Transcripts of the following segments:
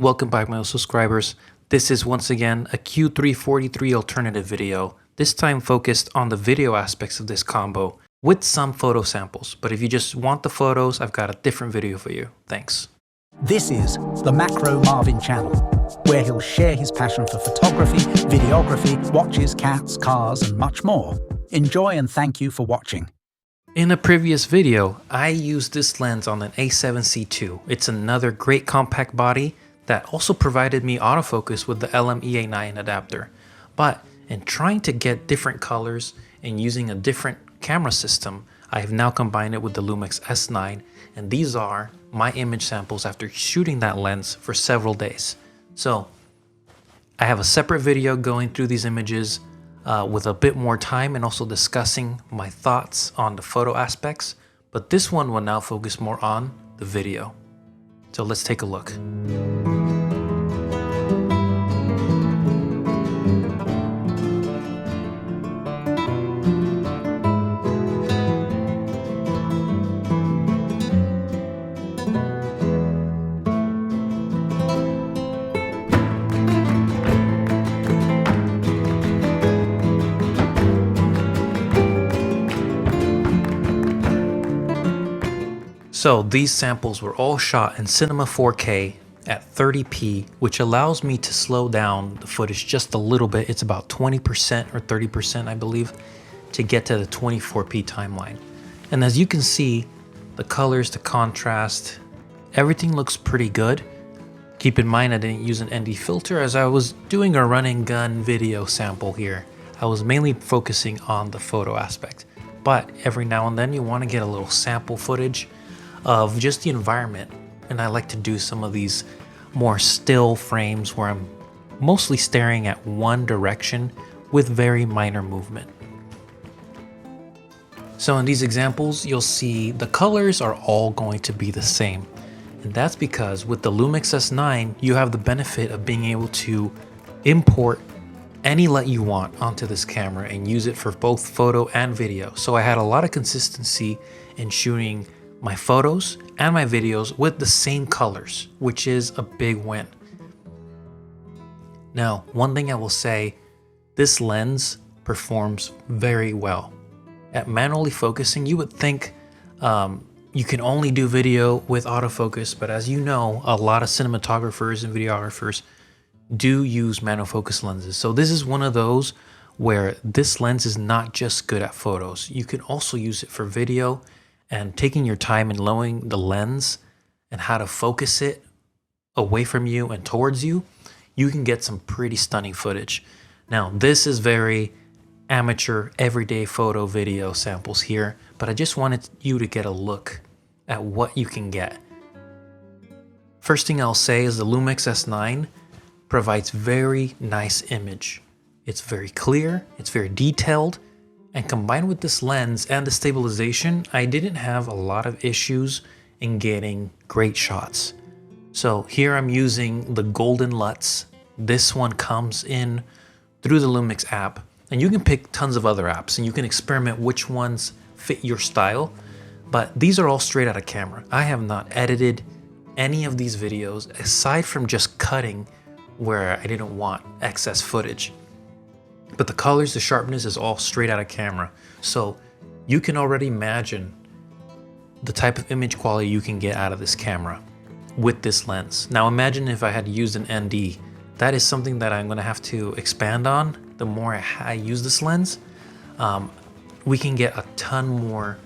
Welcome back, my subscribers. This is once again a Q3 43 alternative video, this time focused on the video aspects of this combo with some photo samples. But if you just want the photos, I've got a different video for you. Thanks. This is the Macro Marvin channel, where he'll share his passion for photography, videography, watches, cats, cars, and much more. Enjoy and thank you for watching. In a previous video, I used this lens on an A7C II. It's another great compact body that also provided me autofocus with the LUMIX S9 adapter. But in trying to get different colors and using a different camera system, I have now combined it with the LUMIX S9, and these are my image samples after shooting that lens for several days. So I have a separate video going through these images with a bit more time and also discussing my thoughts on the photo aspects, but this one will now focus more on the video. So let's take a look. So these samples were all shot in Cinema 4K at 30p, which allows me to slow down the footage just a little bit. It's about 20% or 30%, I believe, to get to the 24p timeline. And as you can see, the colors, the contrast, everything looks pretty good. Keep in mind I didn't use an ND filter as I was doing a run and gun video sample here. I was mainly focusing on the photo aspect. But every now and then you want to get a little sample footage of just the environment, and I like to do some of these more still frames where I'm mostly staring at one direction with very minor movement. So in these examples, you'll see the colors are all going to be the same, and that's because with the LUMIX S9 you have the benefit of being able to import any LUT you want onto this camera and use it for both photo and video. So I had a lot of consistency in shooting my photos and my videos with the same colors, which is a big win. Now, one thing I will say, this lens performs very well. At manually focusing, you would think you can only do video with autofocus, but as you know, a lot of cinematographers and videographers do use manual focus lenses. So this is one of those where this lens is not just good at photos. You can also use it for video, and taking your time and lowering the lens and how to focus it away from you and towards you, you can get some pretty stunning footage. Now, this is very amateur, everyday photo video samples here, but I just wanted you to get a look at what you can get. First thing I'll say is the LUMIX S9 provides very nice image. It's very clear, it's very detailed, and combined with this lens and the stabilization, I didn't have a lot of issues in getting great shots. So here I'm using the golden LUTs. This one comes in through the LUMIX app, and you can pick tons of other apps and you can experiment which ones fit your style, but these are all straight out of camera. I have not edited any of these videos aside from just cutting where I didn't want excess footage. But the colors, the sharpness is all straight out of camera. So you can already imagine the type of image quality you can get out of this camera with this lens. Now imagine if I had used an ND. That is something that I'm gonna have to expand on the more I use this lens. We can get a ton more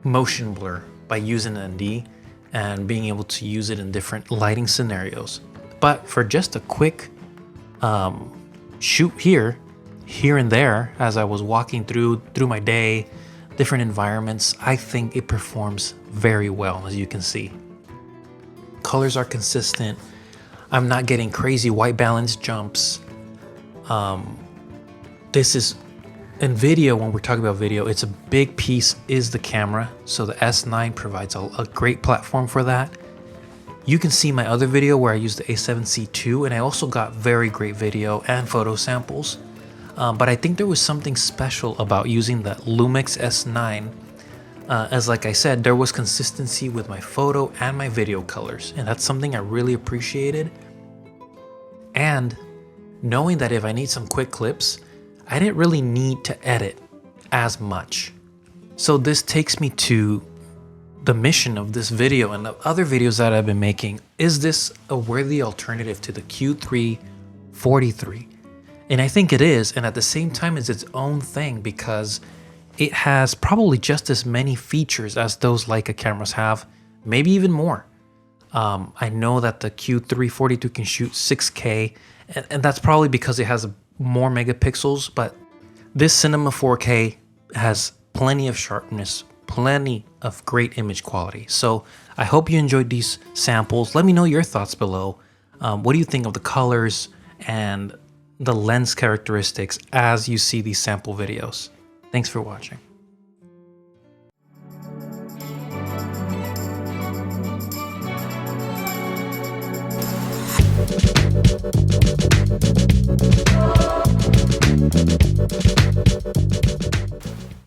motion blur by using an ND and being able to use it in different lighting scenarios. But for just a quick shoot here and there as I was walking through my day, different environments, I think it performs very well. As you can see, colors are consistent. I'm not getting crazy white balance jumps. This is in video. When we're talking about video, it's a big piece is the camera, so the S9 provides a great platform for that. You can see my other video where I used the A7C II, and I also got very great video and photo samples. But I think there was something special about using the LUMIX S9 as like I said, there was consistency with my photo and my video colors, and that's something I really appreciated. And knowing that if I need some quick clips, I didn't really need to edit as much. So this takes me to the mission of this video and the other videos that I've been making. Is this a worthy alternative to the Q3 43? And I think it is, and at the same time it's its own thing because it has probably just as many features as those Leica cameras have, maybe even more. I know that the Q3 42 can shoot 6K, and that's probably because it has more megapixels, but this Cinema 4K has plenty of sharpness, plenty of great image quality. So I hope you enjoyed these samples. Let me know your thoughts below. What do you think of the colors and the lens characteristics as you see these sample videos? Thanks for watching.